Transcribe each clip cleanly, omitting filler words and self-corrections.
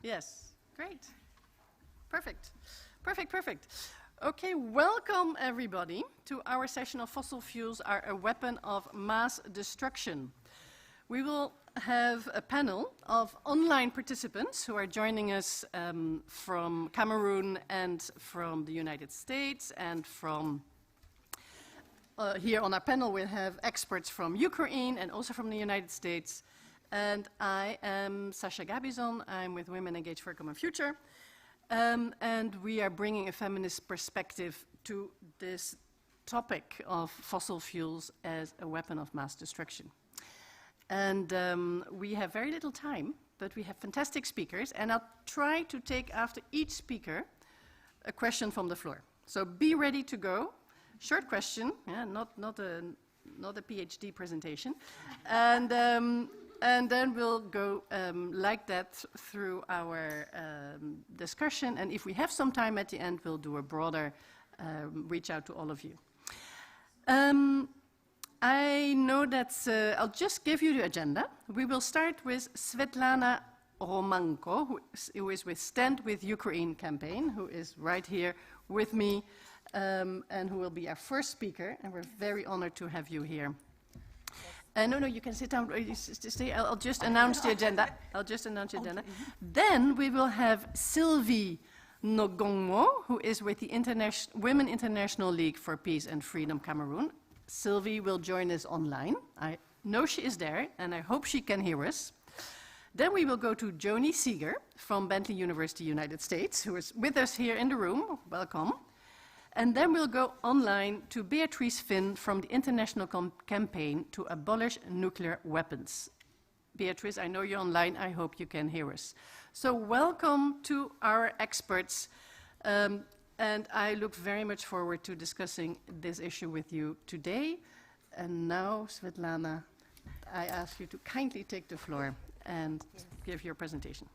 Yes, great. Perfect. Perfect, perfect. Okay, welcome everybody to our session of Fossil Fuels are a Weapon of Mass Destruction. We will have a panel of online participants who are joining us from Cameroon and from the United States, and from here on our panel we'll have experts from Ukraine and also from the United States. And I am Sasha Gabizon. I'm with Women Engaged for a Common Future. And we are bringing a feminist perspective to this topic of fossil fuels as a weapon of mass destruction. And we have very little time, but we have fantastic speakers. And I'll try to take, after each speaker, a question from the floor. So be ready to go. Short question, yeah, not a PhD presentation. And then we'll go like that through our discussion. And if we have some time at the end, we'll do a broader reach out to all of you. I know that I'll just give you the agenda. We will start with Svitlana Romanko, who is with Stand With Ukraine campaign, who is right here with me, and who will be our first speaker. And we're very honored to have you here. No, you can sit down. Stay. I'll just announce the agenda. Okay. Then we will have Sylvie Nagongmo, who is with the Women International League for Peace and Freedom Cameroon. Sylvie will join us online. I know she is there, and I hope she can hear us. Then we will go to Joni Seager from Bentley University, United States, who is with us here in the room. Welcome. And then we'll go online to Beatrice Fihn from the International Campaign to Abolish Nuclear Weapons. Beatrice, I know you're online. I hope you can hear us. So welcome to our experts. And I look very much forward to discussing this issue with you today. And now, Svitlana, I ask you to kindly take the floor and give your presentation.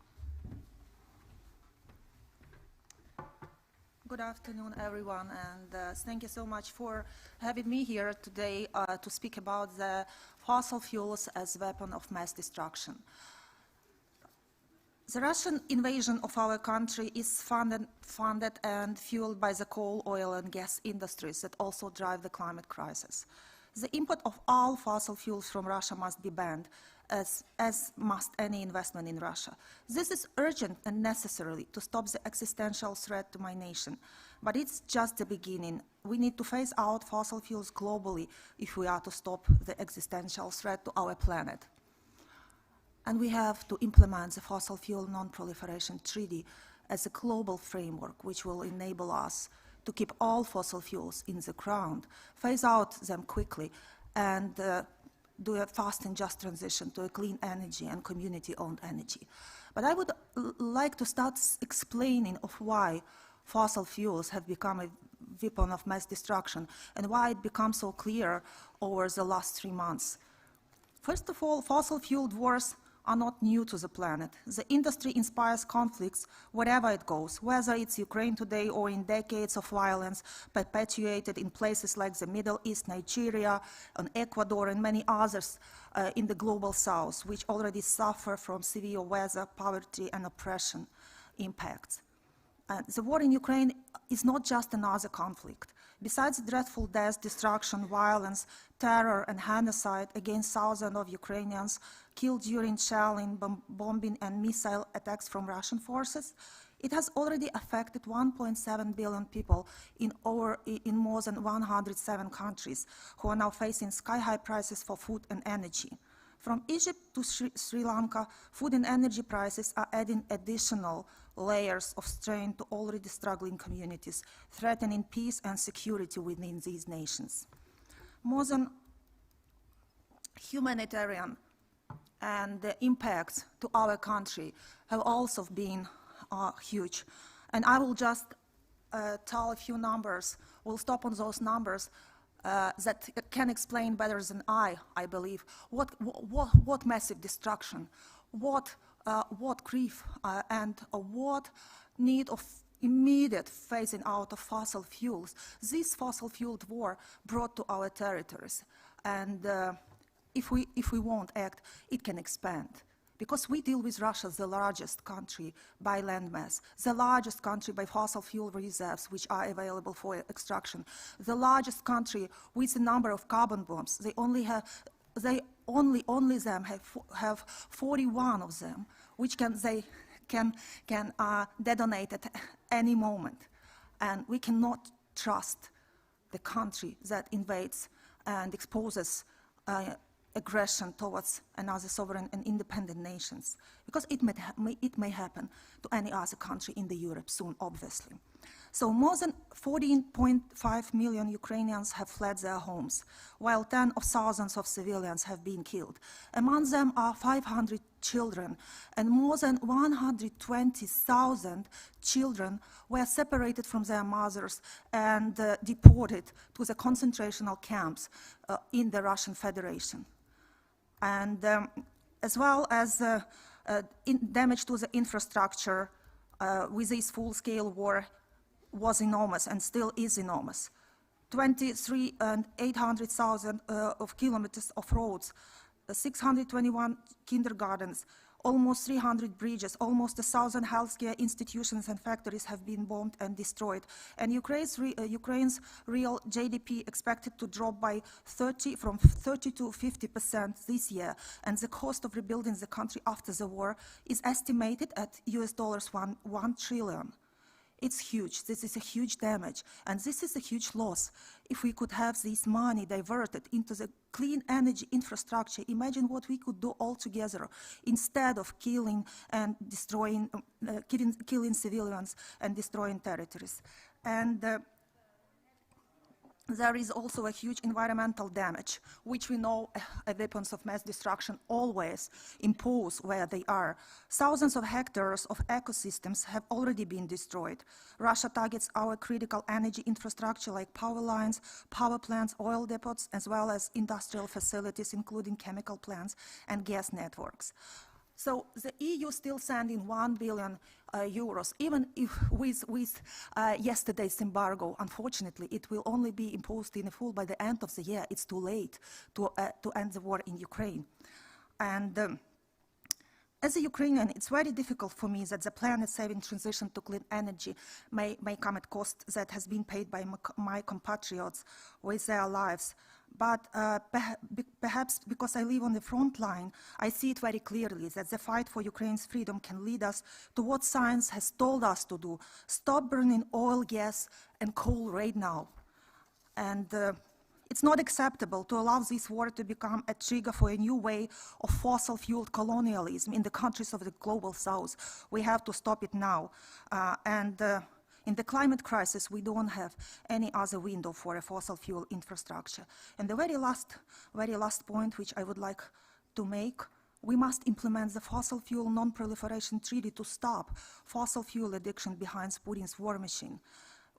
Good afternoon, everyone, and thank you so much for having me here today to speak about the fossil fuels as weapon of mass destruction. The Russian invasion of our country is funded and fueled by the coal, oil, and gas industries that also drive the climate crisis. The import of all fossil fuels from Russia must be banned, as must any investment in Russia. This is urgent and necessary to stop the existential threat to my nation. But it's just the beginning. We need to phase out fossil fuels globally if we are to stop the existential threat to our planet. And we have to implement the Fossil Fuel Non-Proliferation Treaty as a global framework which will enable us to keep all fossil fuels in the ground, phase out them quickly, and do a fast and just transition to a clean energy and community-owned energy. But I would like to start explaining of why fossil fuels have become a weapon of mass destruction and why it becomes so clear over the last 3 months. First of all, fossil-fueled wars are not new to the planet. The industry inspires conflicts wherever it goes, whether it's Ukraine today or in decades of violence perpetuated in places like the Middle East, Nigeria, and Ecuador, and many others in the global south, which already suffer from severe weather, poverty, and oppression impacts. The war in Ukraine is not just another conflict. Besides dreadful death, destruction, violence, terror, and genocide against thousands of Ukrainians killed during shelling, bombing, and missile attacks from Russian forces, it has already affected 1.7 billion people in more than 107 countries who are now facing sky-high prices for food and energy. From Egypt to Sri Lanka, food and energy prices are adding additional layers of strain to already struggling communities, threatening peace and security within these nations. More than humanitarian and the impacts to our country have also been huge. And I will just tell a few numbers. We'll stop on those numbers that can explain better than I believe, what massive destruction, what grief, and what need of immediate phasing out of fossil fuels this fossil-fueled war brought to our territories. And if we won't act, it can expand. because we deal with Russia, the largest country by landmass, the largest country by fossil fuel reserves which are available for extraction, the largest country with the number of carbon bombs. They only have have 41 of them, which they can detonate at any moment. And we cannot trust the country that invades and exposes aggression towards another sovereign and independent nations, because it may happen to any other country in Europe soon, obviously. So more than 14.5 million Ukrainians have fled their homes, while tens of thousands of civilians have been killed. Among them are 500 children, and more than 120,000 children were separated from their mothers and deported to the concentration camps in the Russian Federation. And as well as damage to the infrastructure with this full-scale war was enormous and still is enormous. 23,800,000 of kilometers of roads, 621 kindergartens, almost 300 bridges, almost 1,000 healthcare institutions and factories have been bombed and destroyed. And Ukraine's real GDP expected to drop by from 30 to 50% this year. And the cost of rebuilding the country after the war is estimated at $1 trillion. It's huge. This is a huge damage, and this is a huge loss. If we could have this money diverted into the clean energy infrastructure, imagine what we could do all together instead of killing and destroying, killing civilians and destroying territories. And there is also a huge environmental damage, which we know weapons of mass destruction always impose where they are. Thousands of hectares of ecosystems have already been destroyed. Russia targets our critical energy infrastructure like power lines, power plants, oil depots, as well as industrial facilities, including chemical plants and gas networks. So the EU still sending 1 billion euros, even if with yesterday's embargo. Unfortunately, it will only be imposed in full by the end of the year. It's too late to end the war in Ukraine. And as a Ukrainian, it's very difficult for me that the planet-saving transition to clean energy may come at cost that has been paid by my compatriots with their lives. But perhaps because I live on the front line, I see it very clearly that the fight for Ukraine's freedom can lead us to what science has told us to do: stop burning oil, gas, and coal right now. And it's not acceptable to allow this war to become a trigger for a new way of fossil-fueled colonialism in the countries of the global south. We have to stop it now. In the climate crisis, we don't have any other window for a fossil fuel infrastructure. And the very last point which I would like to make, we must implement the Fossil Fuel Non-Proliferation Treaty to stop fossil fuel addiction behind Putin's war machine.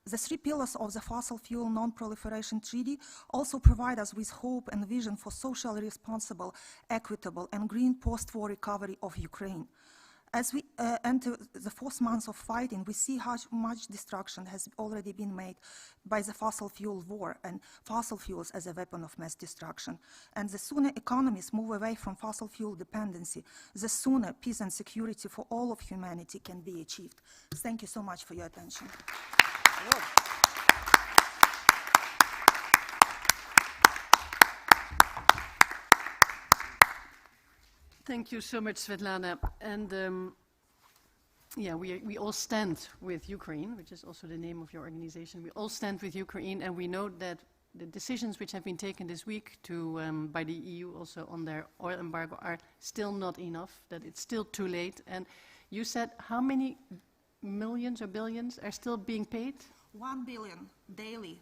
The 3 pillars of the Fossil Fuel Non-Proliferation Treaty also provide us with hope and vision for socially responsible, equitable, and green post-war recovery of Ukraine. As we enter the 4th month of fighting, we see how much destruction has already been made by the fossil fuel war and fossil fuels as a weapon of mass destruction. And the sooner economies move away from fossil fuel dependency, the sooner peace and security for all of humanity can be achieved. Thank you so much for your attention. Thank you so much, Svitlana. And yeah, we all stand with Ukraine, which is also the name of your organization. We all stand with Ukraine, and we know that the decisions which have been taken this week by the EU also on their oil embargo are still not enough, that it's still too late. And you said how many millions or billions are still being paid? 1 billion daily.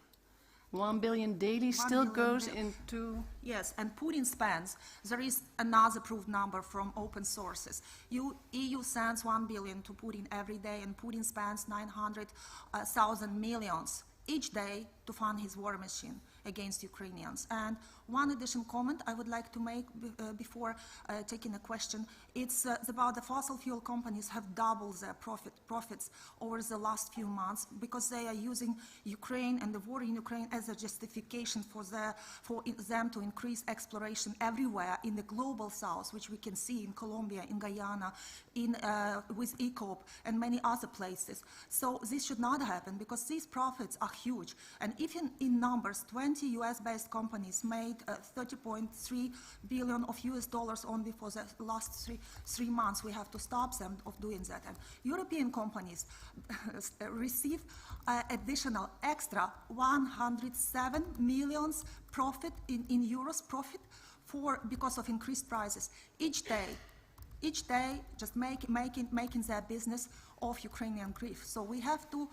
1 billion daily still goes into... Yes, and Putin spends, there is another proved number from open sources. EU sends 1 billion to Putin every day, and Putin spends 900,000 millions each day to fund his war machine against Ukrainians. And One additional comment I would like to make before taking a question. It's about the fossil fuel companies have doubled their profits over the last few months because they are using Ukraine and the war in Ukraine as a justification for them to increase exploration everywhere in the global south, which we can see in Colombia, in Guyana, with ECOP and many other places. So this should not happen because these profits are huge. And even in numbers, 20 US-based companies made 30.3 billion of US dollars only for the last three months. We have to stop them of doing that. And European companies receive additional extra 107 million profit in euros profit because of increased prices each day, just making their business of Ukrainian grief. So we have to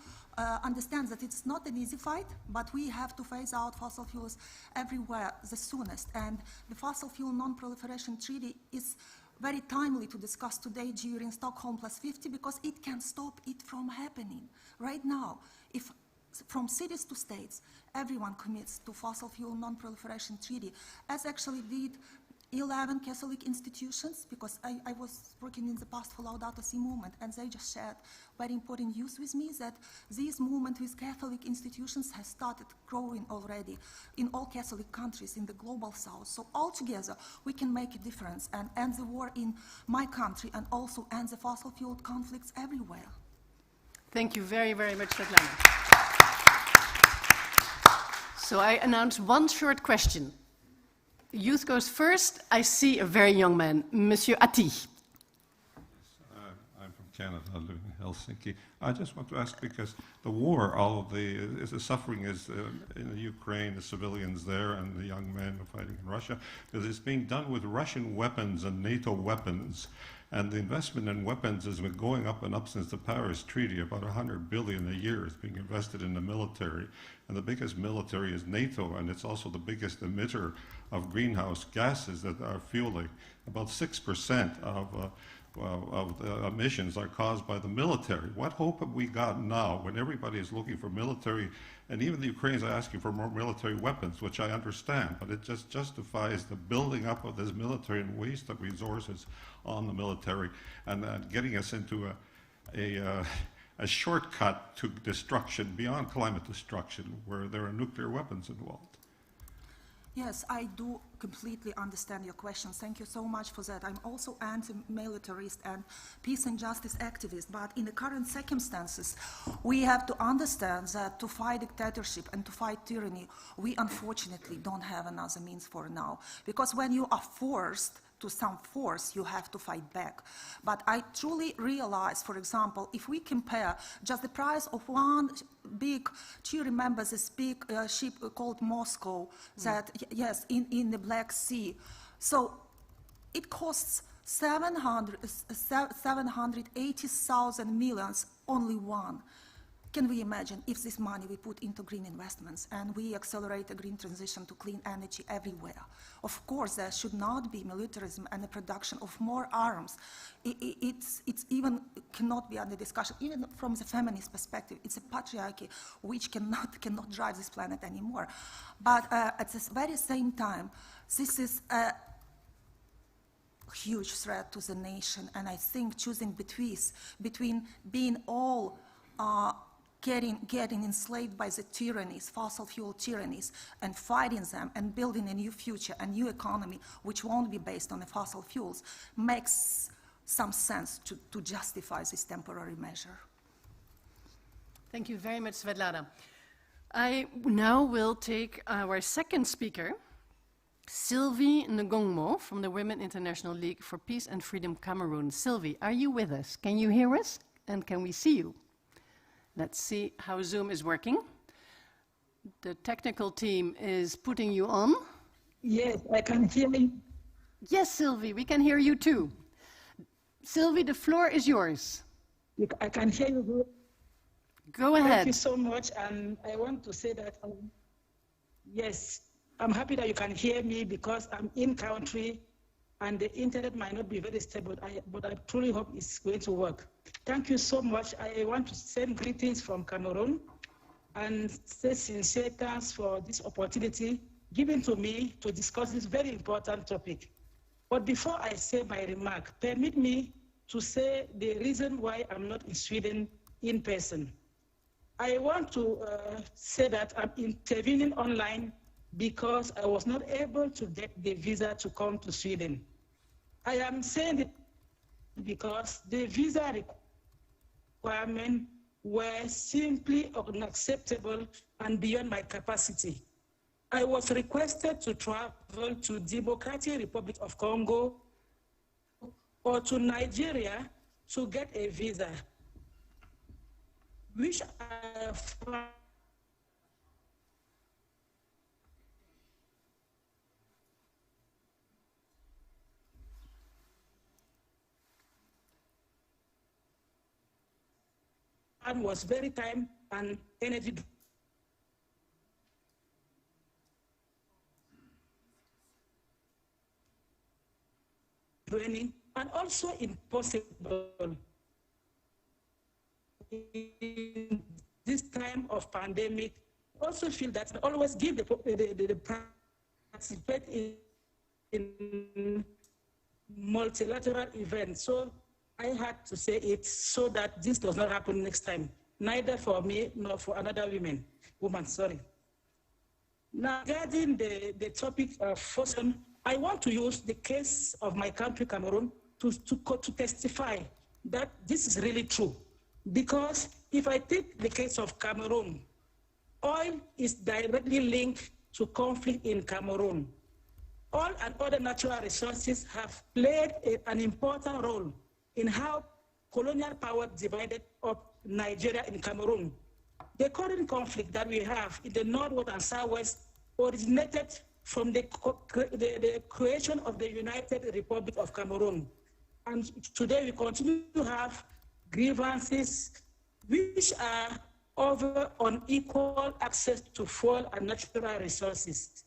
understand that it's not an easy fight, but we have to phase out fossil fuels everywhere the soonest. And the Fossil Fuel Non-Proliferation Treaty is very timely to discuss today during Stockholm +50 because it can stop it from happening right now. If from cities to states, everyone commits to Fossil Fuel Non-Proliferation Treaty, as actually did 11 Catholic institutions, because I was working in the past for Laudato Si movement, and they just shared very important news with me that this movement with Catholic institutions has started growing already in all Catholic countries in the global south. So altogether, we can make a difference and end the war in my country and also end the fossil fuel conflicts everywhere. Thank you very, very much, Svitlana. So I announce one short question. Youth goes first. I see a very young man, Monsieur Ati. I'm from Canada, I live in Helsinki. I just want to ask, because the war, all of the suffering is in the Ukraine, the civilians there, and the young men fighting in Russia, because it's being done with Russian weapons and NATO weapons. And the investment in weapons has been going up and up since the Paris Treaty. About 100 billion a year is being invested in the military. And the biggest military is NATO, and it's also the biggest emitter of greenhouse gases that are fueling. About 6% of the emissions are caused by the military. What hope have we got now when everybody is looking for military, and even the Ukrainians are asking for more military weapons, which I understand, but it just justifies the building up of this military and waste of resources on the military, and getting us into a shortcut to destruction beyond climate destruction, where there are nuclear weapons involved. Yes, I do completely understand your question. Thank you so much for that. I'm also anti-militarist and peace and justice activist, but in the current circumstances, we have to understand that to fight dictatorship and to fight tyranny, we unfortunately don't have another means for now. Because when you are forced to some force, you have to fight back. But I truly realize, for example, if we compare just the price of one big, do you remember this big ship called Moscow that, yes, in the Black Sea. So it costs 780,000 millions, only one. Can we imagine if this money we put into green investments and we accelerate a green transition to clean energy everywhere? Of course, there should not be militarism and the production of more arms. It's even cannot be under discussion, even from the feminist perspective. It's a patriarchy which cannot drive this planet anymore. But at the very same time, this is a huge threat to the nation, and I think choosing between being all getting enslaved by the tyrannies, fossil fuel tyrannies, and fighting them and building a new future, a new economy, which won't be based on the fossil fuels, makes some sense to justify this temporary measure. Thank you very much, Svitlana. I now will take our second speaker, Sylvie Nagongmo from the Women International League for Peace and Freedom Cameroon. Sylvie, are you with us? Can you hear us? And can we see you? Let's see how Zoom is working. The technical team is putting you on. Yes, I can hear you. Yes, Sylvie, we can hear you too. Sylvie, the floor is yours. I can hear you. Go ahead. Thank you so much. And I want to say that, yes, I'm happy that you can hear me because I'm in country and the internet might not be very stable, but I truly hope it's going to work. Thank you so much. I want to send greetings from Cameroon and say sincere thanks for this opportunity given to me to discuss this very important topic. But before I say my remark, permit me to say the reason why I'm not in Sweden in person. I want to say that I'm intervening online because I was not able to get the visa to come to Sweden. I am saying it because the visa requirements were simply unacceptable and beyond my capacity. I was requested to travel to Democratic Republic of Congo or to Nigeria to get a visa, which I found was very time and energy draining and also impossible in this time of pandemic. Also feel that I always give the participate in multilateral events. So I had to say it so that this does not happen next time, neither for me nor for another woman. Now, regarding the topic of Fosson, I want to use the case of my country, Cameroon, to testify that this is really true. Because if I take the case of Cameroon, oil is directly linked to conflict in Cameroon. Oil and other natural resources have played an important role in how colonial power divided up Nigeria and Cameroon. The current conflict that we have in the northwest and southwest originated from the creation of the United Republic of Cameroon. And today we continue to have grievances which are over unequal access to fuel and natural resources.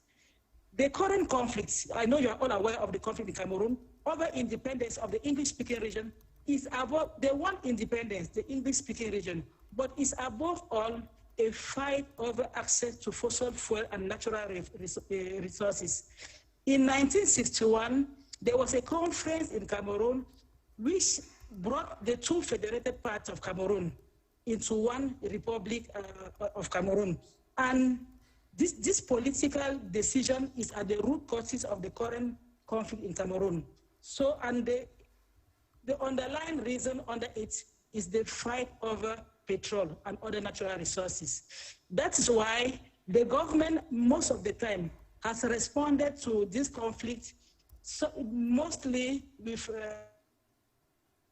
The current conflicts, I know you are all aware of the conflict in Cameroon, over independence of the English-speaking region is above, they want independence, the English-speaking region, but is above all a fight over access to fossil fuel and natural resources. In 1961, there was a conference in Cameroon which brought the two federated parts of Cameroon into one Republic of Cameroon. And this political decision is at the root causes of the current conflict in Cameroon. So, and the underlying reason under it is the fight over petrol and other natural resources. That is why the government, most of the time, has responded to this conflict mostly with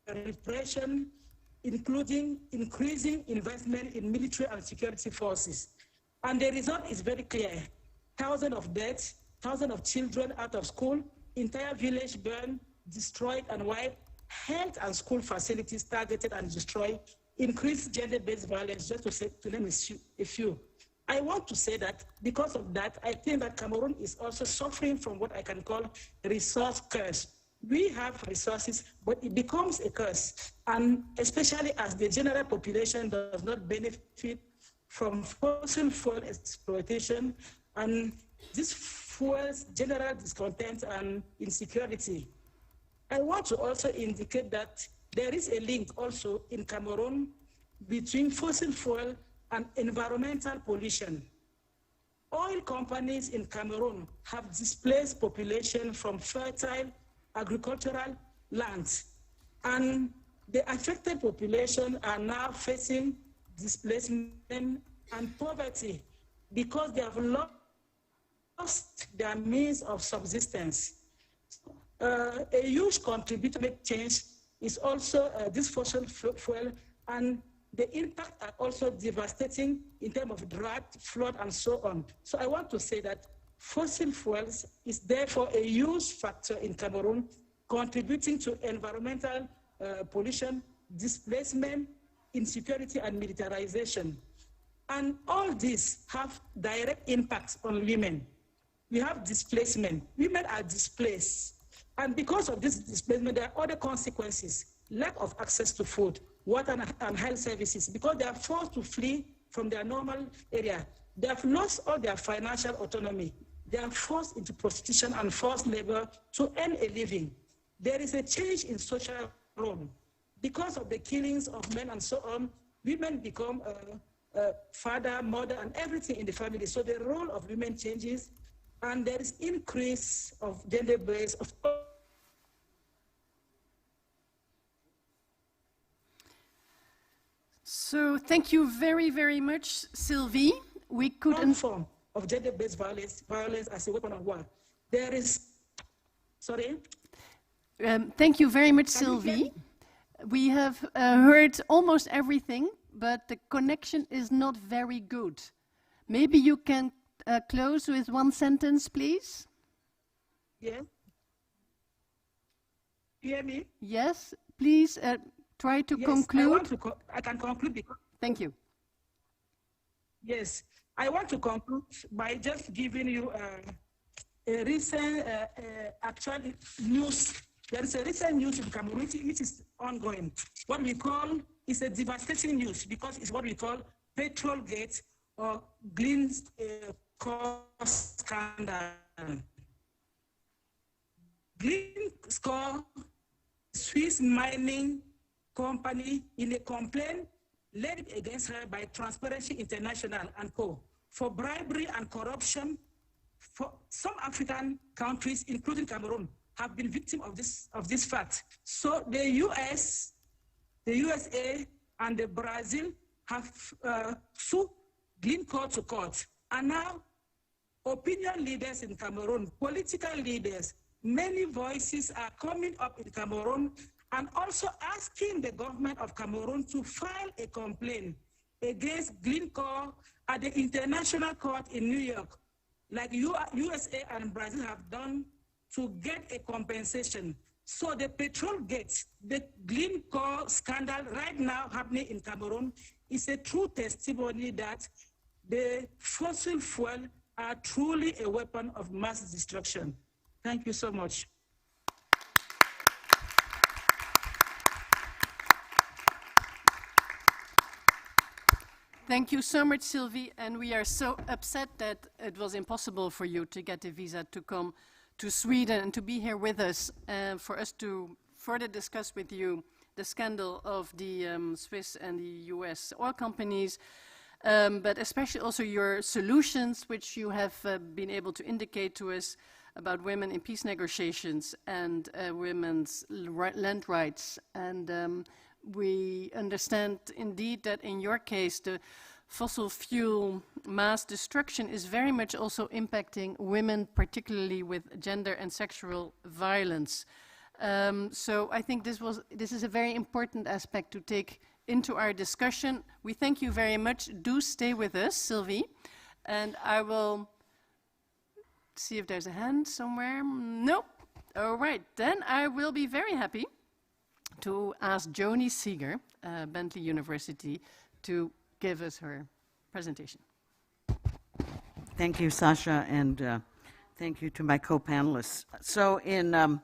repression, including increasing investment in military and security forces. And the result is very clear. Thousands of deaths, thousands of children out of school, entire village burned, destroyed and wiped, health and school facilities targeted and destroyed, increased gender-based violence, just to name a few. I want to say that because of that, I think that Cameroon is also suffering from what I can call resource curse. We have resources, but it becomes a curse. And especially as the general population does not benefit from fossil fuel exploitation, and this fuels general discontent and insecurity. I want to also indicate that there is a link also in Cameroon between fossil fuel and environmental pollution. Oil companies in Cameroon have displaced population from fertile agricultural lands, and the affected population are now facing displacement and poverty because they have lost their means of subsistence. A huge contributor to make change is also this fossil fuel, and the impact are also devastating in terms of drought, flood, and so on. So I want to say that fossil fuels is therefore a huge factor in Cameroon, contributing to environmental pollution, displacement, insecurity, and militarization. And all these have direct impacts on women. We have displacement. Women are displaced. And because of this displacement, there are other consequences: lack of access to food, water, and health services, because they are forced to flee from their normal area. They have lost all their financial autonomy. They are forced into prostitution and forced labor to earn a living. There is a change in social role. Because of the killings of men and so on, women become father, mother, and everything in the family. So the role of women changes, and there is increase of gender-based. So thank you very, very much, Sylvie. We could... One form of gender-based violence as a weapon of war. There is... Sorry? Thank you very much, Sylvie. We have heard almost everything, but the connection is not very good. Maybe you can close with one sentence, please? Yeah. You hear me? Yes, please try to conclude. I can conclude because... Thank you. Yes, I want to conclude by just giving you a recent actual news. There is a recent news in Cameroon which is ongoing. What we call is a devastating news because it's what we call Petrolgate or Glencore scandal. Glencore, Swiss mining company, in a complaint led against her by Transparency International and Co. for bribery and corruption. For some African countries, including Cameroon, have been victims of this fact. So the US, the USA, and the Brazil have sued Glencore to court. And now, opinion leaders in Cameroon, political leaders, many voices are coming up in Cameroon and also asking the government of Cameroon to file a complaint against Glencore at the International Court in New York, like USA and Brazil have done, to get a compensation. So the Petrolgate, the Glencore scandal right now happening in Cameroon is a true testimony that the fossil fuel are truly a weapon of mass destruction. Thank you so much. Thank you so much, Sylvie, and we are so upset that it was impossible for you to get a visa to come to Sweden and to be here with us, for us to further discuss with you the scandal of the Swiss and the US oil companies, but especially also your solutions, which you have been able to indicate to us about women in peace negotiations and women's land rights. And we understand indeed that in your case, the fossil fuel mass destruction is very much also impacting women, particularly with gender and sexual violence. So I think this is a very important aspect to take into our discussion. We thank you very much. Do stay with us, Sylvie, and I will see if there's a hand somewhere. Nope. All right, then I will be very happy to ask Joni Seager, Bentley University, to give us her presentation. Thank you, Sasha, and thank you to my co-panelists. So in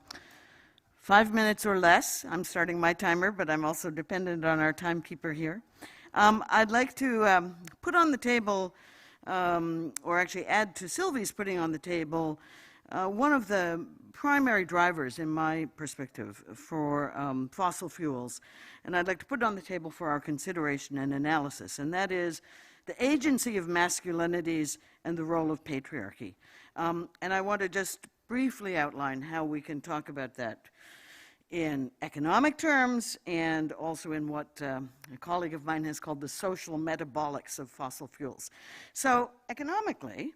5 minutes or less, I'm starting my timer, but I'm also dependent on our timekeeper here. I'd like to put on the table, or actually add to Sylvie's putting on the table, one of the primary drivers, in my perspective, for fossil fuels, and I'd like to put it on the table for our consideration and analysis, and that is the agency of masculinities and the role of patriarchy. And I want to just briefly outline how we can talk about that in economic terms and also in what a colleague of mine has called the social metabolics of fossil fuels. So economically,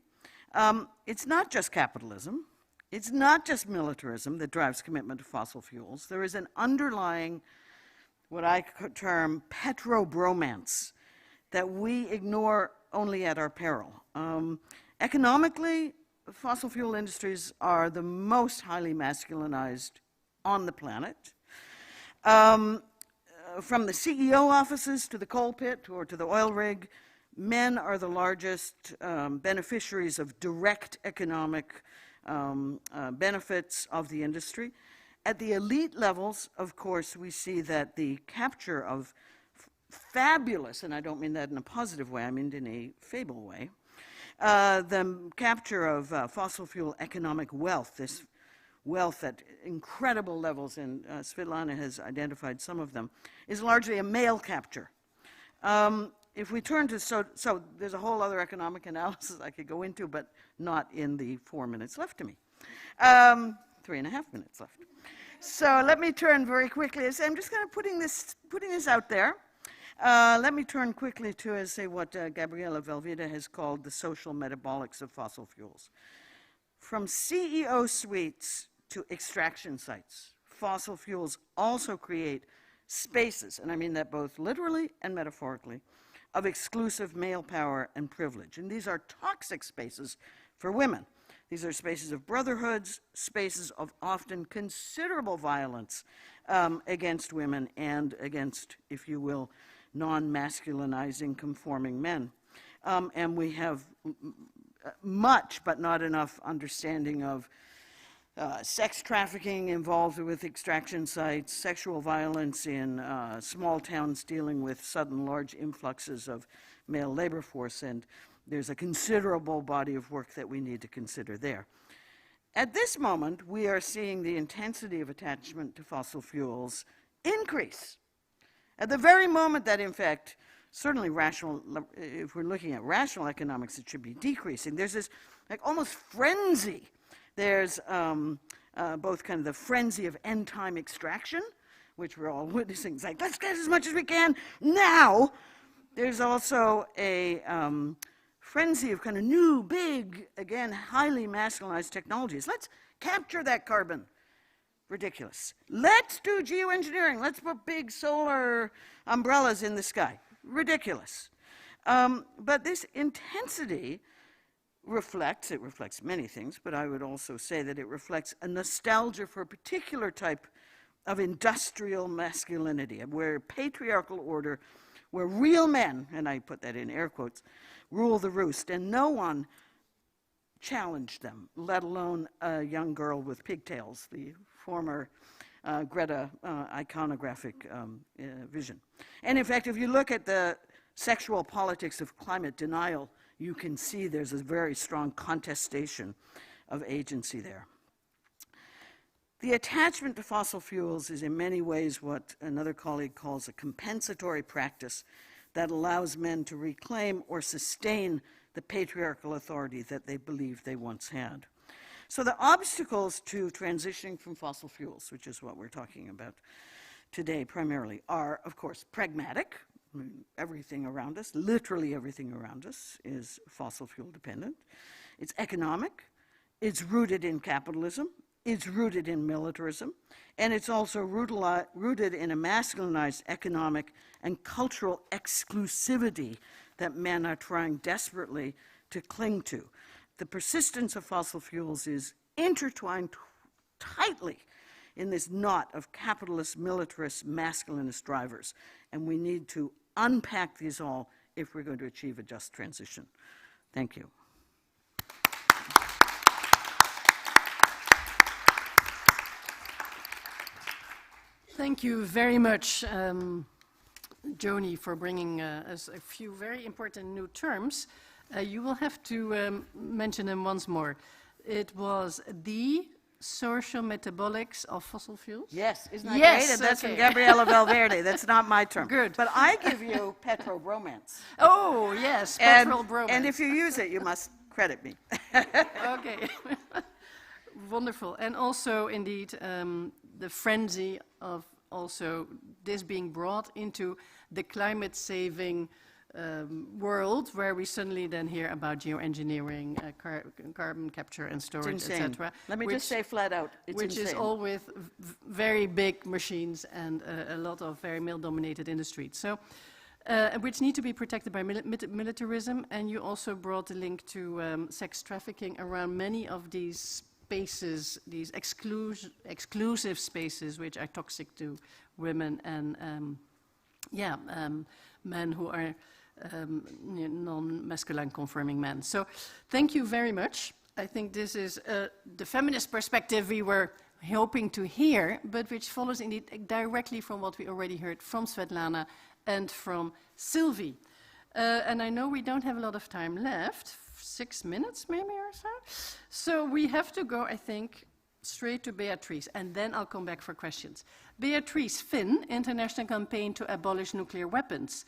it's not just capitalism. It's not just militarism that drives commitment to fossil fuels. There is an underlying, what I term, petrobromance that we ignore only at our peril. Economically, fossil fuel industries are the most highly masculinized on the planet. From the CEO offices to the coal pit or to the oil rig, men are the largest beneficiaries of direct economic benefits of the industry. At the elite levels, of course, we see that the capture of fabulous, and I don't mean that in a positive way, I mean in a fable way, The capture of fossil fuel economic wealth, this wealth at incredible levels, and Svitlana has identified some of them, is largely a male capture. If we turn to, so there's a whole other economic analysis I could go into, but not in the 4 minutes left to me. 3.5 minutes left. So let me turn very quickly. I'm just kind of putting this out there. Let me turn quickly to say what Gabriela Velveeta has called the social metabolics of fossil fuels. From CEO suites to extraction sites, fossil fuels also create spaces, and I mean that both literally and metaphorically, of exclusive male power and privilege. And these are toxic spaces for women. These are spaces of brotherhoods, spaces of often considerable violence against women and against, if you will, non-masculinizing conforming men. And we have much, but not enough, understanding of sex trafficking involved with extraction sites, sexual violence in small towns dealing with sudden large influxes of male labor force, and there's a considerable body of work that we need to consider there. At this moment, we are seeing the intensity of attachment to fossil fuels increase. At the very moment that, in fact, certainly rational, if we're looking at rational economics, it should be decreasing. There's this like almost frenzy. There's both kind of the frenzy of end-time extraction, which we're all witnessing. It's like, let's get as much as we can now. There's also a frenzy of kind of new, big, again, highly masculinized technologies. Let's capture that carbon. Ridiculous. Let's do geoengineering. Let's put big solar umbrellas in the sky. Ridiculous. But this intensity reflects many things, but I would also say that it reflects a nostalgia for a particular type of industrial masculinity, where patriarchal order, where real men, and I put that in air quotes, rule the roost, and no one challenged them, let alone a young girl with pigtails, the former Greta iconographic vision. And in fact, if you look at the sexual politics of climate denial, you can see there's a very strong contestation of agency there. The attachment to fossil fuels is in many ways what another colleague calls a compensatory practice that allows men to reclaim or sustain the patriarchal authority that they believed they once had. So the obstacles to transitioning from fossil fuels, which is what we're talking about today primarily, are, of course, pragmatic. I mean, everything around us, literally everything around us, is fossil fuel dependent. It's economic, it's rooted in capitalism, it's rooted in militarism, and it's also rooted in a masculinized economic and cultural exclusivity that men are trying desperately to cling to. The persistence of fossil fuels is intertwined tightly in this knot of capitalist, militarist, masculinist drivers, and we need to unpack these all if we're going to achieve a just transition. Thank you. Thank you very much, Joni, for bringing us a few very important new terms. You will have to mention them once more. It was the social metabolics of fossil fuels? Yes, isn't that Yes, great? And that's okay. from Gabriela Valverde. That's not my term. Good. But I give you petrobromance. Oh, yes, petrol bromance. And if you use it, you must credit me. Okay. Wonderful. And also, indeed, the frenzy of also this being brought into the climate-saving world, where we suddenly then hear about geoengineering, carbon capture and storage, etc. Let me just say flat out, it's which insane. is all with very big machines and a lot of very male-dominated industries. So, which need to be protected by militarism. And you also brought the link to sex trafficking around many of these spaces, these exclusive spaces, which are toxic to women and men who are non-masculine conforming men. So thank you very much. I think this is the feminist perspective we were hoping to hear, but which follows indeed directly from what we already heard from Svitlana and from Sylvie. And I know we don't have a lot of time left, 6 minutes maybe or so. So we have to go, I think, straight to Beatrice, and then I'll come back for questions. Beatrice, Fihn, International Campaign to Abolish Nuclear Weapons.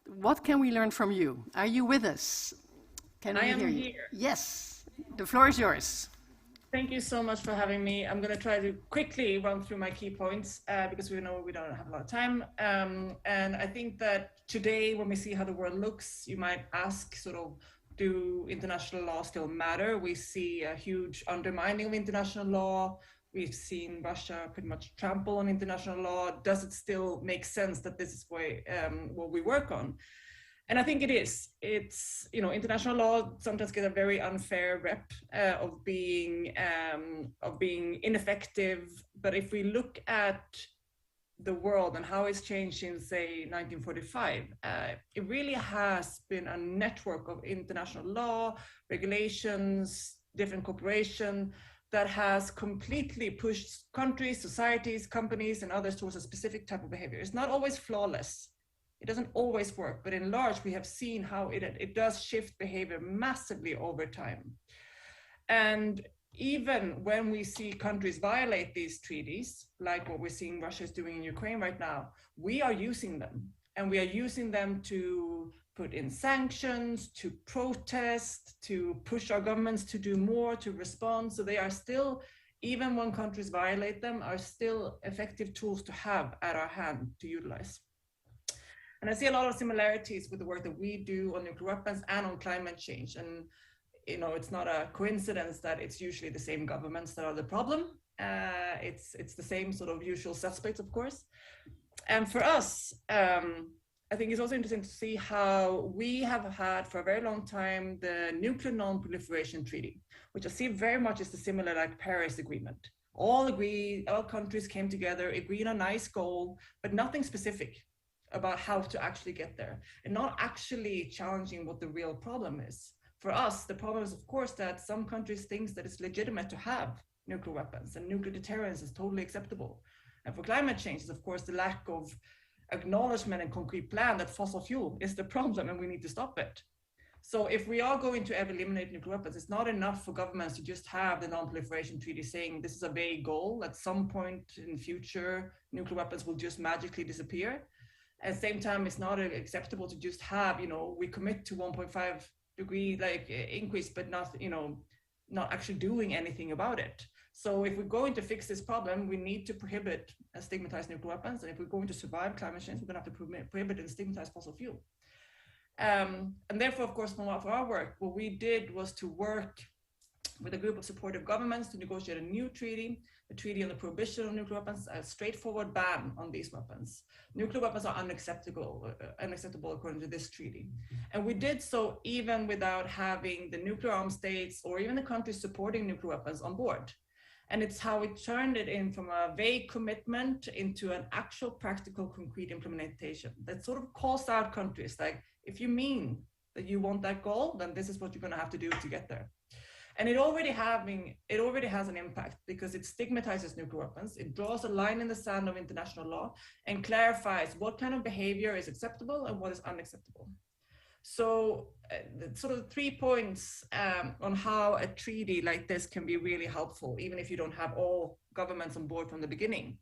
What can we learn from you? Are you with us? Can we hear you? Here. Yes, the floor is yours. Thank you so much for having me. I'm going to try to quickly run through my key points because we know we don't have a lot of time. And I think that today, when we see how the world looks, you might ask sort of, do international law still matter? We see a huge undermining of international law. We've seen Russia pretty much trample on international law. Does it still make sense that this is what we work on? And I think it is. It's, you know, international law sometimes gets a very unfair rep of being ineffective. But if we look at the world and how it's changed since, say, 1945, it really has been a network of international law, regulations, different cooperation that has completely pushed countries, societies, companies, and others towards a specific type of behavior. It's not always flawless. It doesn't always work, but in large, we have seen how it does shift behavior massively over time. And even when we see countries violate these treaties, like what we're seeing Russia is doing in Ukraine right now, we are using them. And we are using them to put in sanctions, to protest, to push our governments to do more, to respond. So they are still, even when countries violate them, are still effective tools to have at our hand to utilize. And I see a lot of similarities with the work that we do on nuclear weapons and on climate change. And, you know, it's not a coincidence that it's usually the same governments that are the problem. It's the same sort of usual suspects, of course. And for us, I think it's also interesting to see how we have had for a very long time the Nuclear Non-Proliferation Treaty, which I see very much as the similar like Paris Agreement. All countries came together, agreed on a nice goal, but nothing specific about how to actually get there, and not actually challenging what the real problem is. For us, the problem is, of course, that some countries think that it's legitimate to have nuclear weapons, and nuclear deterrence is totally acceptable. And for climate change, is of course the lack of acknowledgement and concrete plan that fossil fuel is the problem and we need to stop it. So if we are going to ever eliminate nuclear weapons, it's not enough for governments to just have the Non-Proliferation Treaty saying this is a vague goal. At some point in the future, nuclear weapons will just magically disappear. At the same time, it's not acceptable to just have, you know, we commit to 1.5 degree like increase, but not, you know, not actually doing anything about it. So if we're going to fix this problem, we need to prohibit and stigmatize nuclear weapons. And if we're going to survive climate change, we're going to have to prohibit and stigmatize fossil fuel. And therefore, of course, for our work, what we did was to work with a group of supportive governments to negotiate a new treaty, a treaty on the prohibition of nuclear weapons, a straightforward ban on these weapons. Nuclear weapons are unacceptable according to this treaty. And we did so even without having the nuclear armed states or even the countries supporting nuclear weapons on board. And it's how we turned it in from a vague commitment into an actual practical concrete implementation that sort of calls out countries like, if you mean that you want that goal, then this is what you're going to have to do to get there. And it already has an impact because it stigmatizes nuclear weapons. It draws a line in the sand of international law and clarifies what kind of behavior is acceptable and what is unacceptable. So sort of 3 points on how a treaty like this can be really helpful, even if you don't have all governments on board from the beginning.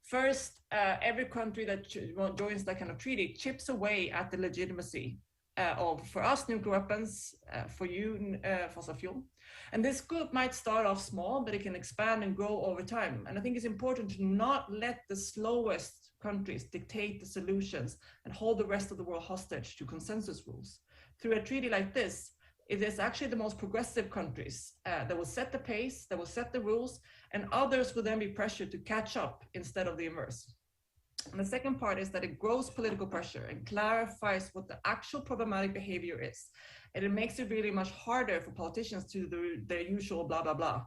First, every country that joins that kind of treaty chips away at the legitimacy of, for us, nuclear weapons, for you, fossil fuel. And this group might start off small, but it can expand and grow over time. And I think it's important to not let the slowest countries dictate the solutions and hold the rest of the world hostage to consensus rules. Through a treaty like this, it is actually the most progressive countries that will set the pace, that will set the rules, and others will then be pressured to catch up instead of the inverse. And the second part is that it grows political pressure and clarifies what the actual problematic behavior is. And it makes it really much harder for politicians to do their usual blah, blah, blah.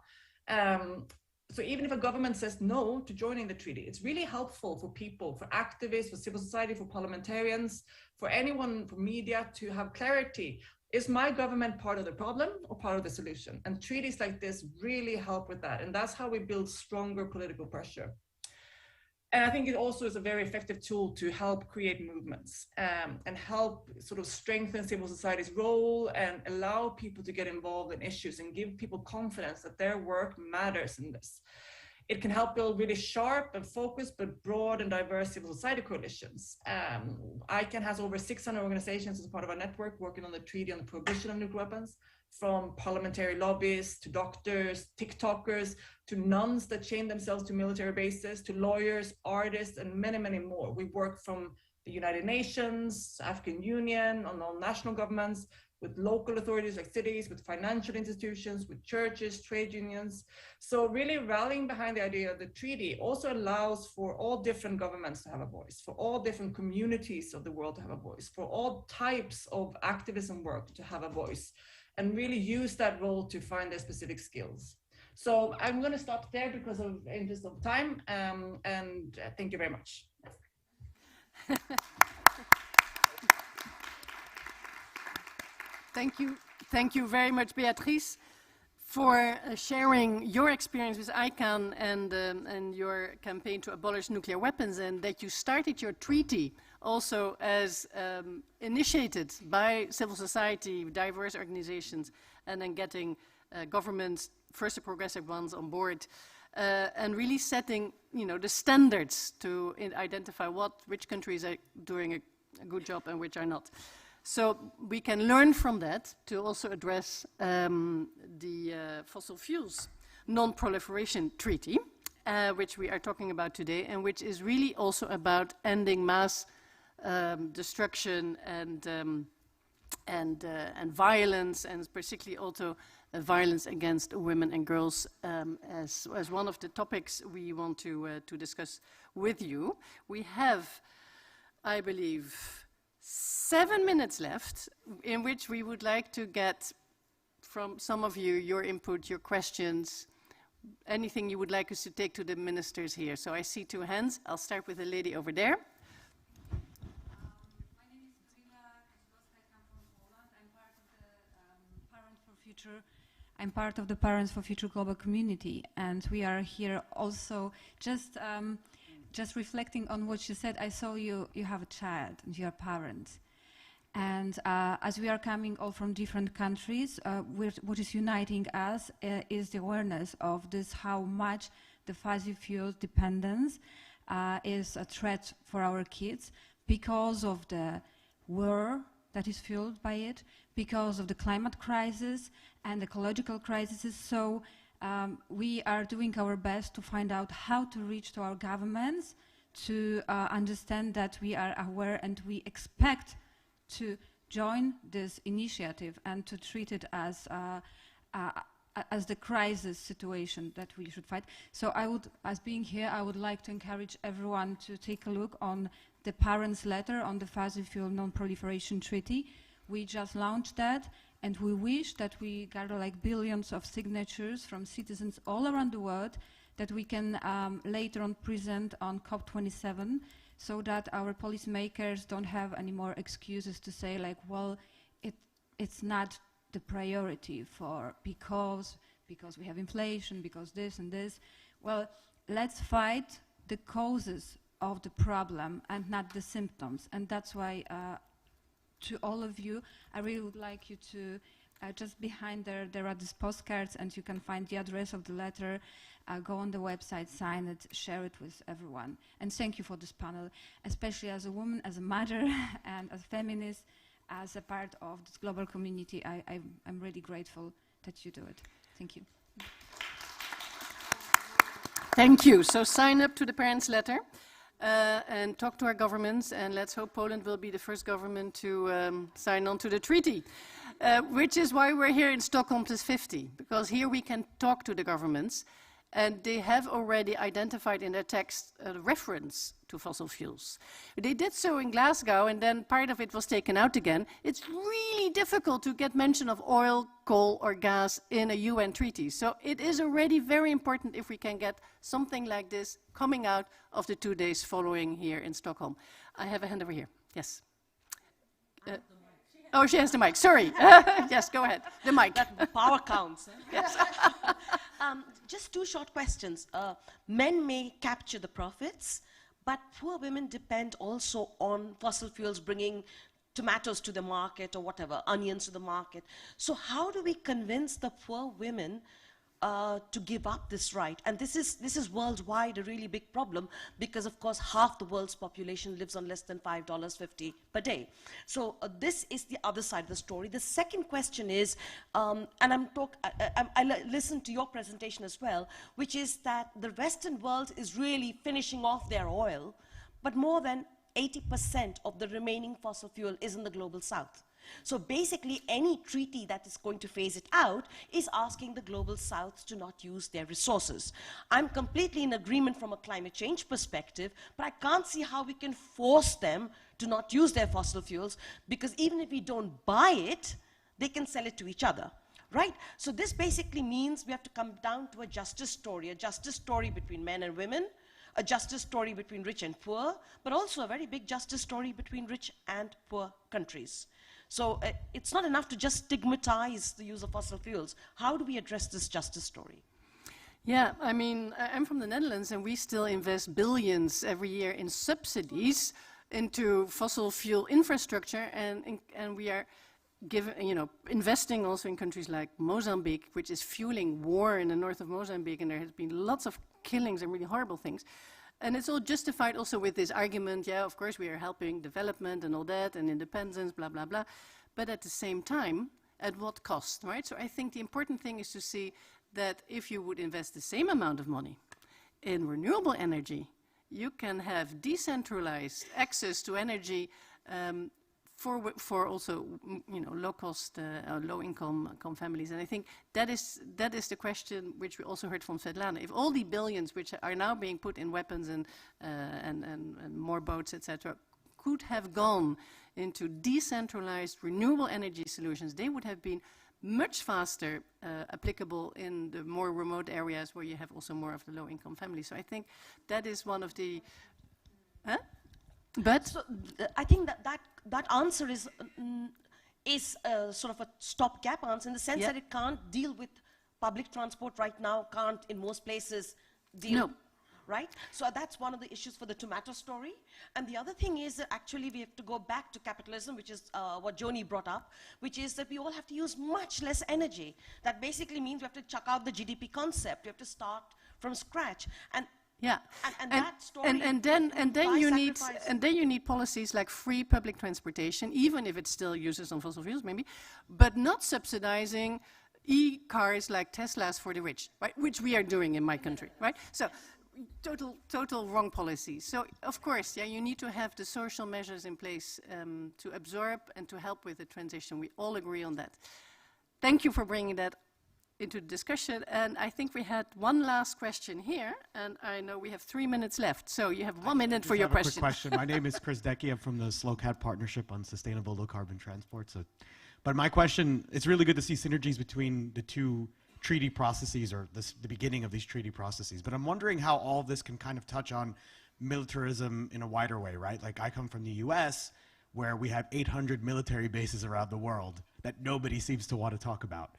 So even if a government says no to joining the treaty, it's really helpful for people, for activists, for civil society, for parliamentarians, for anyone, for media to have clarity. Is my government part of the problem or part of the solution? And treaties like this really help with that. And that's how we build stronger political pressure. And I think it also is a very effective tool to help create movements and help sort of strengthen civil society's role and allow people to get involved in issues and give people confidence that their work matters in this. It can help build really sharp and focused but broad and diverse civil society coalitions. ICANN has over 600 organizations as part of our network working on the Treaty on the Prohibition of Nuclear Weapons, from parliamentary lobbyists to doctors, TikTokers, to nuns that chain themselves to military bases, to lawyers, artists, and many, many more. We work from the United Nations, African Union, on all national governments, with local authorities like cities, with financial institutions, with churches, trade unions. So really rallying behind the idea of the treaty also allows for all different governments to have a voice, for all different communities of the world to have a voice, for all types of activism work to have a voice, and really use that role to find their specific skills. So I'm going to stop there because of interest of time, and thank you very much. Thank you very much, Beatrice, for sharing your experience with ICANN and your campaign to abolish nuclear weapons, and that you started your treaty also as initiated by civil society, diverse organizations, and then getting governments, first the progressive ones, on board, and really setting, the standards to identify which countries are doing a good job and which are not. So we can learn from that to also address the fossil fuels non-proliferation treaty, which we are talking about today, and which is really also about ending mass destruction and violence, and particularly also violence against women and girls, as one of the topics we want to discuss with you. We have, I believe, 7 minutes left, in which we would like to get from some of you your input, your questions, anything you would like us to take to the ministers here. So I see 2 hands. I'll start with the lady over there. My name is Sylvie Nagongmo. I come from Poland. I'm part of the Parents for Future. I'm part of the Parents for Future global community, and we are here also just reflecting on what you said. I saw you have a child and you're a parent. And as we are coming all from different countries, what is uniting us is the awareness of this, how much the fossil fuel dependence is a threat for our kids because of the war that is fueled by it, because of the climate crisis and ecological crises. So we are doing our best to find out how to reach to our governments to understand that we are aware and we expect to join this initiative and to treat it as the crisis situation that we should fight. So I would, as being here, I would like to encourage everyone to take a look on the Parents' letter on the fossil fuel non-proliferation treaty. We just launched that, and we wish that we gather like billions of signatures from citizens all around the world that we can later on present on COP27, so that our policymakers don't have any more excuses to say like, well, it's not the priority because we have inflation, because this and this. Well, let's fight the causes of the problem and not the symptoms. And that's why to all of you, I really would like you to, just behind there are these postcards, and you can find the address of the letter. Go on the website, sign it, share it with everyone. And thank you for this panel, especially as a woman, as a mother, and as a feminist, as a part of this global community. I'm really grateful that you do it. Thank you. Thank you. So sign up to the Parents' letter. And talk to our governments, and let's hope Poland will be the first government to sign on to the treaty, which is why we're here in Stockholm +50, because here we can talk to the governments, and they have already identified in their text a reference to fossil fuels. They did so in Glasgow, and then part of it was taken out again. It's really difficult to get mention of oil, coal, or gas in a UN treaty. So it is already very important if we can get something like this coming out of the 2 days following here in Stockholm. I have a hand over here. Yes. Oh, she has the mic. Sorry. Yes, go ahead. The mic. The power counts. Yes. Just 2 short questions. Men may capture the profits, But poor women depend also on fossil fuels bringing tomatoes to the market or whatever, onions to the market. So how do we convince the poor women to give up this right? And this is worldwide a really big problem because, of course, half the world's population lives on less than $5.50 per day. So this is the other side of the story. The second question is, and I listened to your presentation as well, which is that the Western world is really finishing off their oil, but more than 80% of the remaining fossil fuel is in the global south. So basically, any treaty that is going to phase it out is asking the global south to not use their resources. I'm completely in agreement from a climate change perspective, but I can't see how we can force them to not use their fossil fuels, because even if we don't buy it, they can sell it to each other. Right? So this basically means we have to come down to a justice story between men and women, a justice story between rich and poor, but also a very big justice story between rich and poor countries. So it's not enough to just stigmatize the use of fossil fuels. How do we address this justice story? Yeah, I mean, I'm from the Netherlands, and we still invest billions every year in subsidies into fossil fuel infrastructure, and we are investing also in countries like Mozambique, which is fueling war in the north of Mozambique, and there has been lots of killings and really horrible things. And it's all justified also with this argument, yeah, of course we are helping development and all that, and independence, blah, blah, blah. But at the same time, at what cost, right? So I think the important thing is to see that if you would invest the same amount of money in renewable energy, you can have decentralized access to energy for also low-cost, low-income families. And I think that is the question which we also heard from Svitlana. If all the billions which are now being put in weapons and more boats, etc., could have gone into decentralized renewable energy solutions, they would have been much faster applicable in the more remote areas where you have also more of the low-income families. So I think that is one of the... But so I think that answer is sort of a stopgap answer in the sense that it can't deal with public transport right now, can't in most places deal. No. Right? So that's one of the issues for the tomato story. And the other thing is that actually we have to go back to capitalism, which is what Joni brought up, which is that we all have to use much less energy. That basically means we have to chuck out the GDP concept. We have to start from scratch. And that story and then you need policies like free public transportation, even if it still uses on fossil fuels maybe, but not subsidizing e-cars like Teslas for the rich, right? Which we are doing in my country, right? So total wrong policy. So of course, yeah, you need to have the social measures in place to absorb and to help with the transition. We all agree on that. Thank you for bringing that into the discussion, and I think we had one last question here, and I know we have 3 minutes left, so you have 1 minute for your question. Quick question. My name is Chris Decky. I'm from the SLOCAT Partnership on Sustainable Low Carbon Transport. But my question, it's really good to see synergies between the two treaty processes, or the beginning of these treaty processes, but I'm wondering how all of this can kind of touch on militarism in a wider way, right? Like I come from the US, where we have 800 military bases around the world that nobody seems to want to talk about.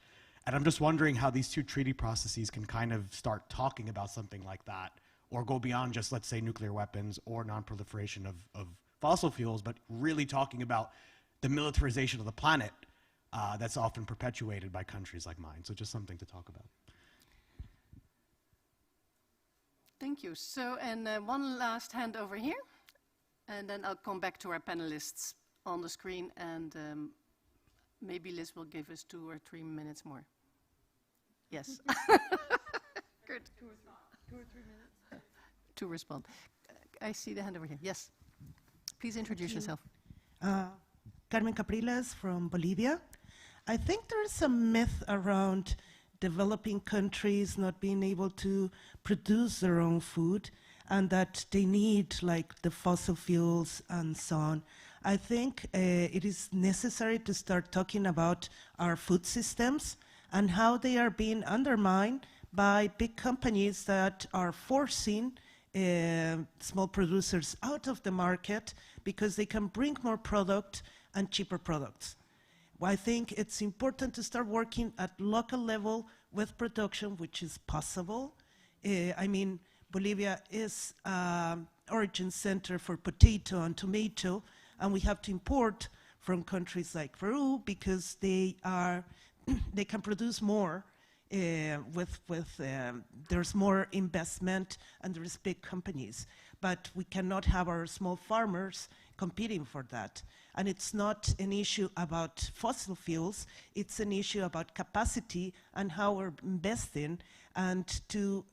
And I'm just wondering how these two treaty processes can kind of start talking about something like that, or go beyond just, let's say, nuclear weapons or non-proliferation of fossil fuels, but really talking about the militarization of the planet that's often perpetuated by countries like mine. So just something to talk about. Thank you. So, and one last hand over here, and then I'll come back to our panelists on the screen, and maybe Liz will give us 2 or 3 minutes more. Yes. Good. 2 or 3 minutes. To respond. I see the hand over here. Yes. Please introduce yourself. Carmen Capriles from Bolivia. I think there is a myth around developing countries not being able to produce their own food, and that they need like the fossil fuels and so on. I think it is necessary to start talking about our food systems and how they are being undermined by big companies that are forcing small producers out of the market because they can bring more product and cheaper products. I think it's important to start working at local level with production, which is possible. I mean, Bolivia is origin center for potato and tomato, and we have to import from countries like Peru because they can produce more there's more investment and there's big companies, but we cannot have our small farmers competing for that. And it's not an issue about fossil fuels, it's an issue about capacity and how we're investing and to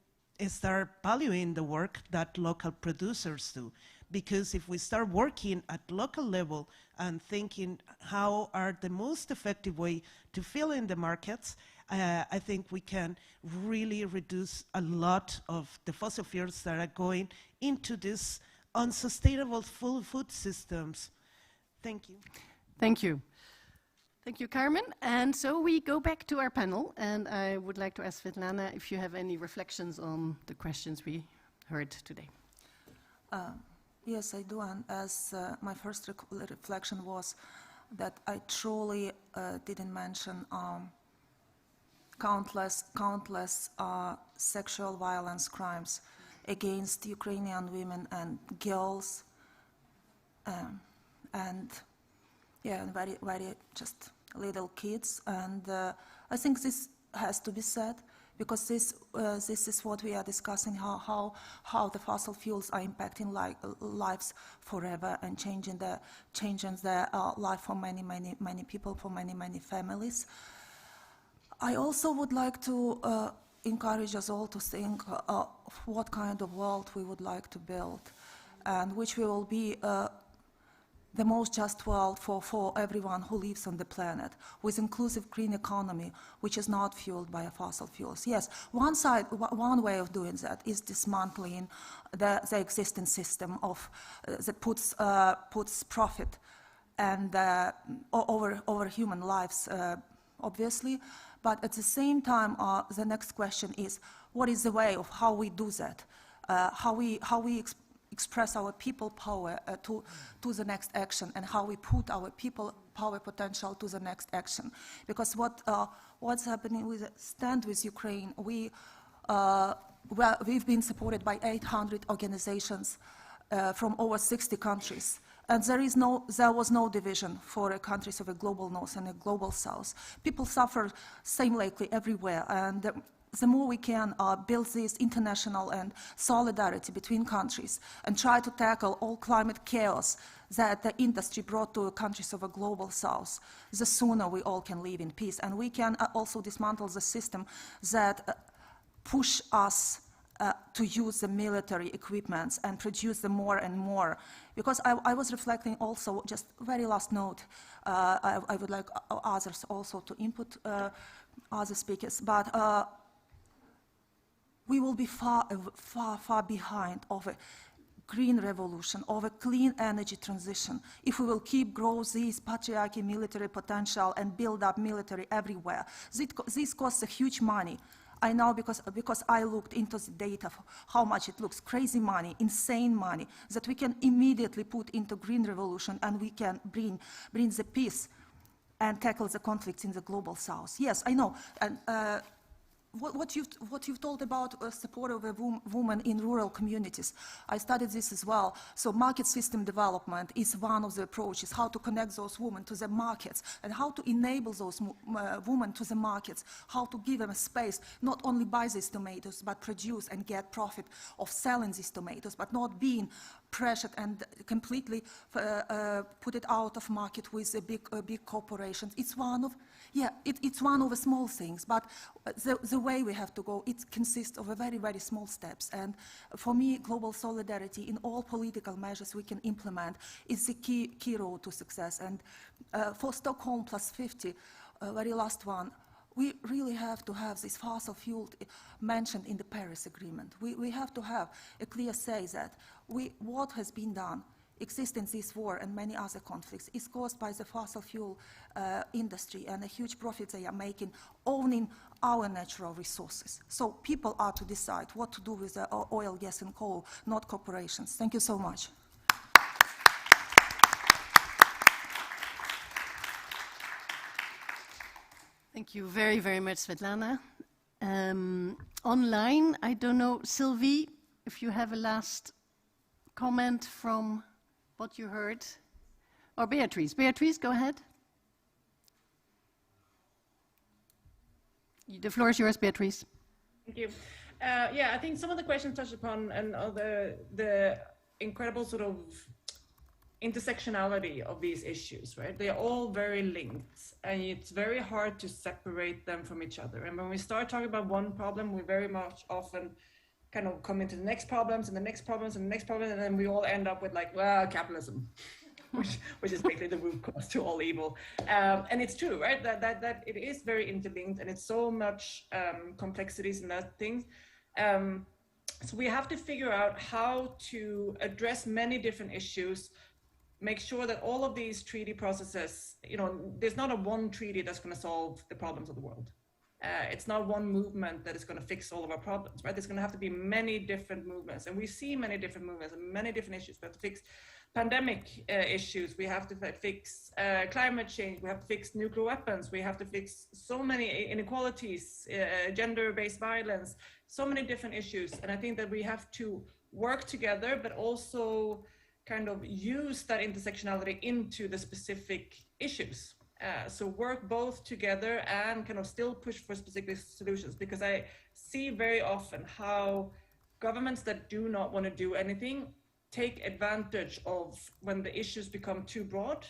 start valuing the work that local producers do. Because if we start working at local level and thinking how are the most effective way to fill in the markets, I think we can really reduce a lot of the fossil fuels that are going into these unsustainable food systems. Thank you. Thank you. Thank you, Carmen. And so we go back to our panel, and I would like to ask Svitlana if you have any reflections on the questions we heard today. Yes, I do. And as my first reflection was that I truly didn't mention countless sexual violence crimes against Ukrainian women and girls, and very just little kids. And I think this has to be said because this is what we are discussing: how the fossil fuels are impacting lives forever and changing the life for many people, for many families. I also would like to encourage us all to think of what kind of world we would like to build, and which will be the most just world for everyone who lives on the planet, with inclusive green economy, which is not fueled by fossil fuels. Yes, one way of doing that is dismantling the existing system of that puts profit and over human lives, obviously. But at the same time, the next question is, what is the way of how we do that? How we express our people power to the next action, and how we put our people power potential to the next action. Because what's happening with Stand With Ukraine, we've been supported by 800 organizations from over 60 countries. And there was no division for countries of a global north and a global south. People suffer same likely everywhere, and the more we can build this international and solidarity between countries and try to tackle all climate chaos that the industry brought to countries of a global south, the sooner we all can live in peace. And we can also dismantle the system that push us to use the military equipments and produce them more and more. Because I was reflecting also, just very last note, I would like others also to input other speakers, but we will be far behind of a green revolution, of a clean energy transition, if we will keep grow this patriarchy military potential and build up military everywhere. This costs a huge money. I know because I looked into the data, how much it looks, crazy money, insane money, that we can immediately put into green revolution, and we can bring the peace and tackle the conflicts in the global south. Yes, I know. And what you've told about support of a woman in rural communities, I studied this as well. So market system development is one of the approaches, how to connect those women to the markets and how to enable those women to the markets, how to give them a space, not only buy these tomatoes, but produce and get profit of selling these tomatoes, but not being pressured and completely put it out of market with a big corporations. It's one of the small things, but the way we have to go, it consists of a very small steps. And for me, global solidarity in all political measures we can implement is the key road to success. And for Stockholm plus 50, very last one, we really have to have this fossil fuel mentioned in the Paris Agreement. We have to have a clear say that what has been done existing this war and many other conflicts is caused by the fossil fuel industry and the huge profits they are making owning our natural resources. So people are to decide what to do with the oil, gas and coal, not corporations. Thank you so much. Thank you very much, Svitlana. Online, I don't know, Sylvie, if you have a last comment from what you heard? Or Beatrice? Beatrice, go ahead. The floor is yours, Beatrice. Thank you. Yeah, I think some of the questions touched upon and the incredible sort of intersectionality of these issues, right? They are all very linked, and it's very hard to separate them from each other. And when we start talking about one problem, we very much often kind of come into the next problems and the next problems and the next problem, and then we all end up with like, well, capitalism, which is basically the root cause to all evil. And it's true, right? That it is very interlinked, and it's so much complexities in that thing. So we have to figure out how to address many different issues, make sure that all of these treaty processes, there's not a one treaty that's going to solve the problems of the world. It's not one movement that is going to fix all of our problems, right? There's going to have to be many different movements, and we see many different movements and many different issues. We have to fix pandemic issues, we have to fix climate change, we have to fix nuclear weapons, we have to fix so many inequalities, gender-based violence, so many different issues. And I think that we have to work together, but also kind of use that intersectionality into the specific issues. So work both together and kind of still push for specific solutions, because I see very often how governments that do not want to do anything take advantage of when the issues become too broad,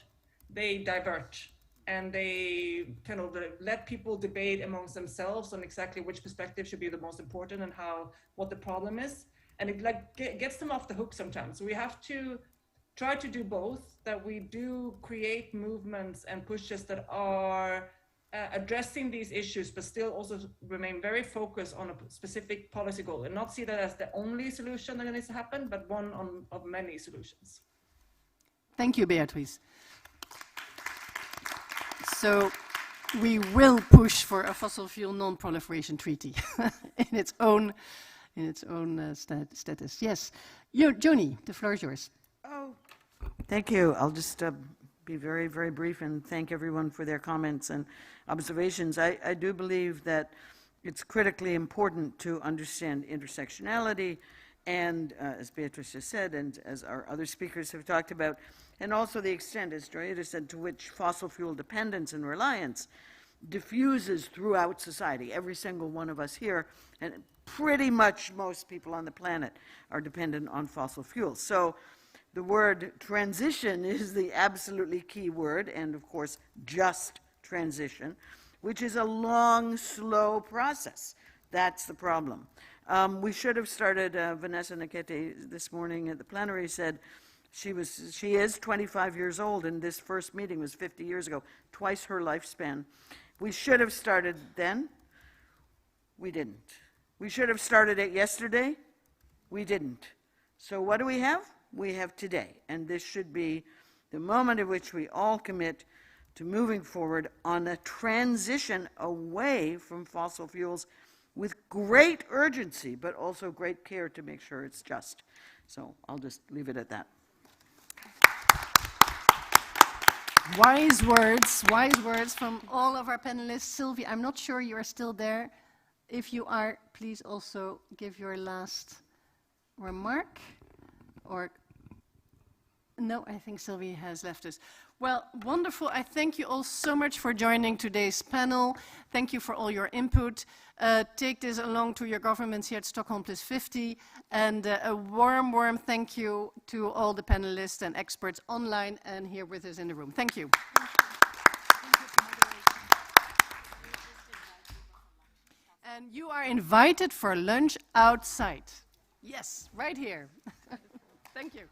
they divert and they kind of let people debate amongst themselves on exactly which perspective should be the most important and what the problem is. And it like gets them off the hook sometimes. So we have to try to do both, that we do create movements and pushes that are addressing these issues, but still also remain very focused on a specific policy goal and not see that as the only solution that needs to happen, but one of many solutions. Thank you, Beatrice. So we will push for a fossil fuel non-proliferation treaty in its own status. Yes, Joni, the floor is yours. Oh, thank you. I'll just be very, very brief and thank everyone for their comments and observations. I do believe that it's critically important to understand intersectionality and, as Beatrice has said, and as our other speakers have talked about, and also the extent, as Joyita said, to which fossil fuel dependence and reliance diffuses throughout society. Every single one of us here, and pretty much most people on the planet, are dependent on fossil fuels. So the word transition is the absolutely key word, and of course, just transition, which is a long, slow process. That's the problem. We should have started, Vanessa Nakete this morning at the plenary said she is 25 years old, and this first meeting was 50 years ago, twice her lifespan. We should have started then. We didn't. We should have started it yesterday. We didn't. So what do we have? We have today, and this should be the moment at which we all commit to moving forward on a transition away from fossil fuels with great urgency, but also great care to make sure it's just. So I'll just leave it at that. Wise words from all of our panelists. Sylvie, I'm not sure you are still there. If you are, please also give your last remark. Or, no, I think Sylvie has left us. Well, wonderful. I thank you all so much for joining today's panel. Thank you for all your input. Take this along to your governments here at Stockholm Plus 50. And a warm thank you to all the panelists and experts online and here with us in the room. Thank you. And you are invited for lunch outside. Yes, right here. Thank you.